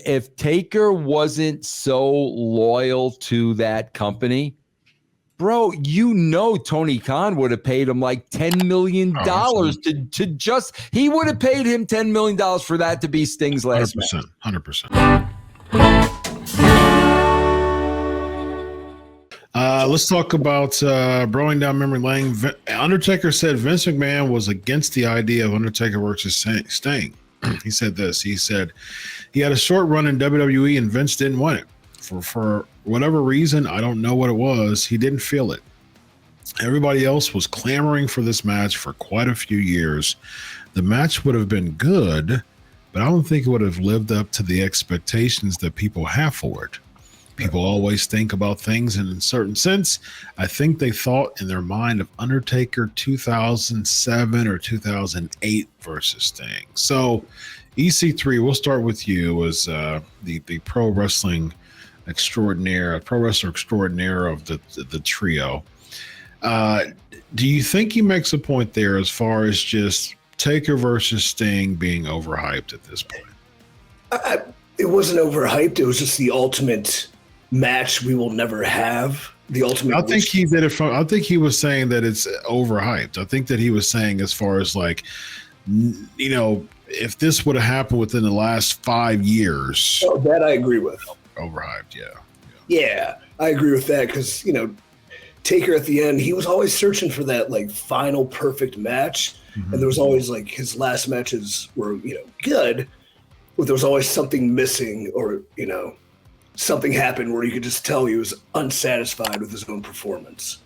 if Taker wasn't so loyal to that company, bro, Tony Khan would have paid him like $10 million to just, he would have paid him $10 million for that to be Sting's last 100%, match. 100%. Let's talk about blowing down memory lane. Undertaker said Vince McMahon was against the idea of Undertaker versus Sting. He said this. He said he had a short run in WWE and Vince didn't want it. For whatever reason, I don't know what it was, he didn't feel it. Everybody else was clamoring for this match for quite a few years. The match would have been good, but I don't think it would have lived up to the expectations that people have for it. People always think about things in a certain sense. I think they thought in their mind of Undertaker 2007 or 2008 versus Sting. So EC3, we'll start with you as the pro wrestling extraordinaire, pro wrestler extraordinaire of the trio. Do you think he makes a point there as far as just Taker versus Sting being overhyped at this point? It wasn't overhyped. It was just the ultimate match we will never have. The ultimate. I think he did it from. I think he was saying that it's overhyped. I think that he was saying as far as like, you know, if this would have happened within the last 5 years. Oh, that I agree with. Overhyped, yeah, I agree with that because Taker at the end, he was always searching for that like final perfect match, and there was always like his last matches were good, but there was always something missing or something happened where you could just tell he was unsatisfied with his own performance.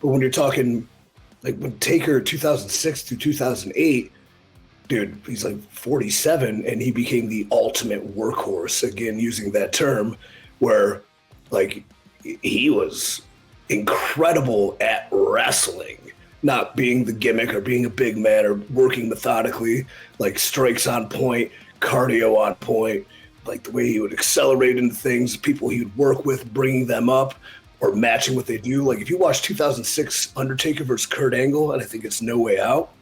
But when you're talking like when Taker 2006 through 2008, dude, he's like 47 and he became the ultimate workhorse, again, using that term, where like he was incredible at wrestling, not being the gimmick or being a big man or working methodically, like strikes on point, cardio on point, like the way he would accelerate into things, people he would work with, bringing them up or matching what they do. Like if you watch 2006 Undertaker versus Kurt Angle, and I think it's No Way Out,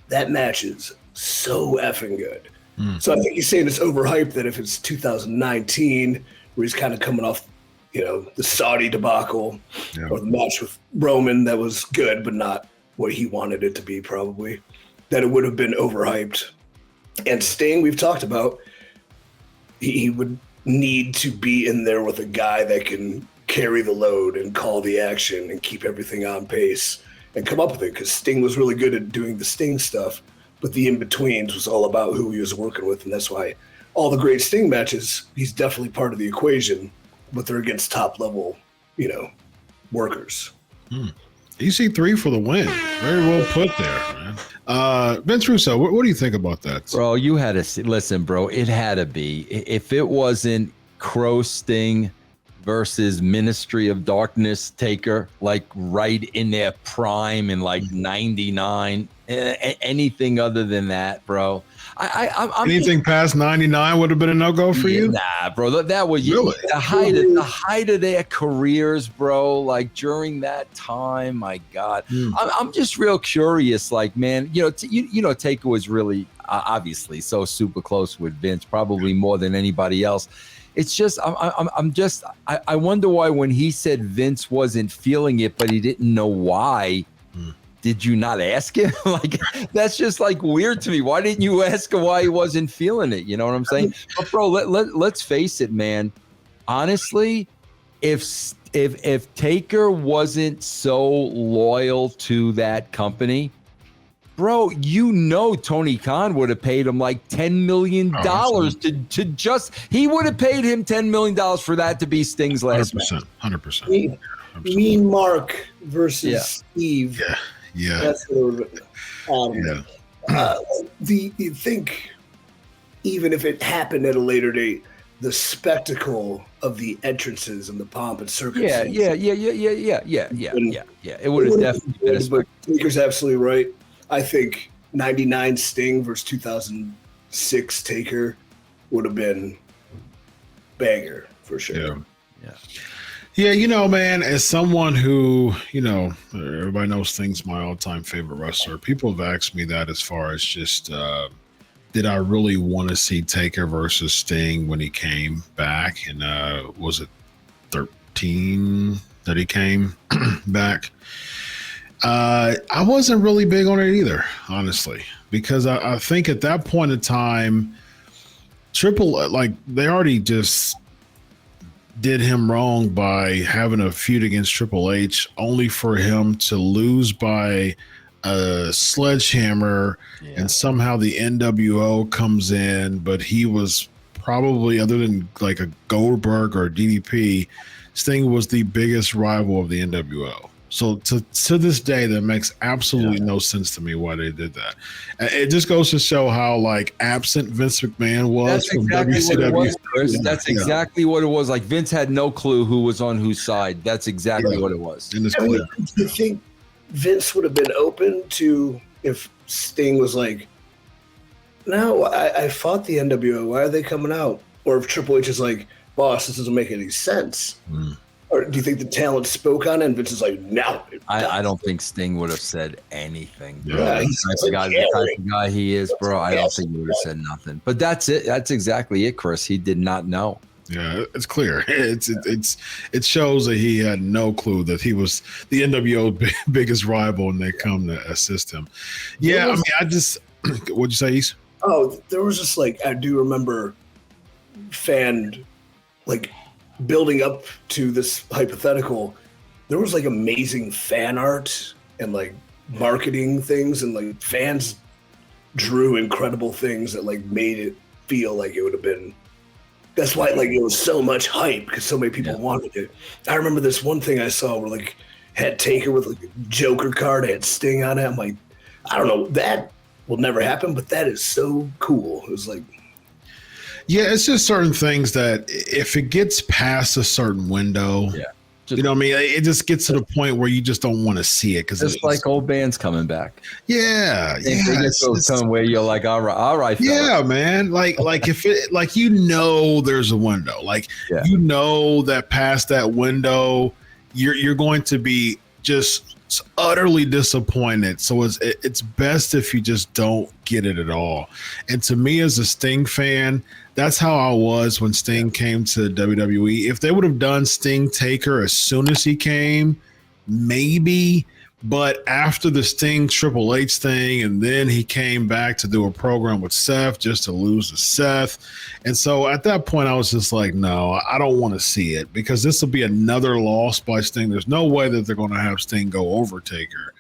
that match is so effing good. So I think he's saying it's overhyped that if it's 2019, where he's kind of coming off, the Saudi debacle or the match with Roman that was good, but not what he wanted it to be probably, that it would have been overhyped. And Sting, we've talked about, he would need to be in there with a guy that can carry the load and call the action and keep everything on pace and come up with it, because Sting was really good at doing the Sting stuff, but the in-betweens was all about who he was working with, and that's why all the great Sting matches, he's definitely part of the equation, but they're against top-level, workers. EC3 for the win. Very well put there, man. Vince Russo, what do you think about that? Bro, you had to listen, bro. It had to be. If it wasn't Crow Sting versus Ministry of Darkness Taker, like right in their prime in like 99, anything other than that, bro. I'm anything past 99 would have been a no-go for you? Nah, bro. That was really the height of their careers, bro. Like during that time, my God. I'm just real curious. Like, man, Taker was really obviously so super close with Vince, probably more than anybody else. It's just I wonder why when he said Vince wasn't feeling it, but he didn't know why. Did you not ask him? Like, that's just like weird to me. Why didn't you ask him why he wasn't feeling it? You know what I'm saying? But bro, let's face it, man. Honestly, if Taker wasn't so loyal to that company, bro, Tony Khan would have paid him like $10 million to just, he would have paid him $10 million for that to be Sting's last match. 100%. Mean Mark versus Steve. Yeah. That's what you think, even if it happened at a later date, the spectacle of the entrances and the pomp and circumstances. Yeah. It would have definitely been a spectacle. Taker's absolutely right. I think 99 Sting versus 2006 Taker would have been banger for sure. Yeah, man, as someone who, everybody knows Sting's my all-time favorite wrestler. People have asked me that as far as just did I really want to see Taker versus Sting when he came back? And was it 13 that he came back? I wasn't really big on it either, honestly, because I think at that point in time, they already just did him wrong by having a feud against Triple H, only for him to lose by a sledgehammer, and somehow the NWO comes in, but he was probably, other than like a Goldberg or a DDP, Sting was the biggest rival of the NWO. So to this day, that makes absolutely no sense to me why they did that. It just goes to show how like absent Vince McMahon was from WCW. That's exactly what it was. Like Vince had no clue who was on whose side. That's exactly what it was. And do you think Vince would have been open to if Sting was like, no, I fought the NWO. Why are they coming out? Or if Triple H is like, boss, this doesn't make any sense. Or do you think the talent spoke on it and Vince is like, no? I don't think Sting would have said anything. Bro. Yeah, the type of guy he is, bro. I don't think he would have said nothing. But that's it. That's exactly it, Chris. He did not know. Yeah, it's clear. It shows that he had no clue that he was the NWO biggest rival, and they come to assist him. Yeah, I mean, what'd you say, East? Oh, there was just like, I do remember building up to this hypothetical, there was like amazing fan art and like marketing things, and like fans drew incredible things that like made it feel like it would have been. That's why like it was so much hype, because so many people wanted it. I remember this one thing I saw where like had Taker with like a Joker card, had Sting on it. I'm like, I don't know, that will never happen, but that is so cool. It was like, yeah, it's just certain things that if it gets past a certain window, you know what I mean? It just gets to the point where you just don't want to see it. Because it's like old bands coming back. Yeah. It's where you're like, all right. Yeah, man. Like if it, like, there's a window, like, that past that window, you're going to be just utterly disappointed. So it's best if you just don't get it at all. And to me, as a Sting fan, that's how I was when Sting came to WWE. If they would have done Sting Taker as soon as he came, maybe. But after the Sting Triple H thing, and then he came back to do a program with Seth just to lose to Seth. And so at that point, I was just like, no, I don't want to see it, because this will be another loss by Sting. There's no way that they're going to have Sting go over Taker.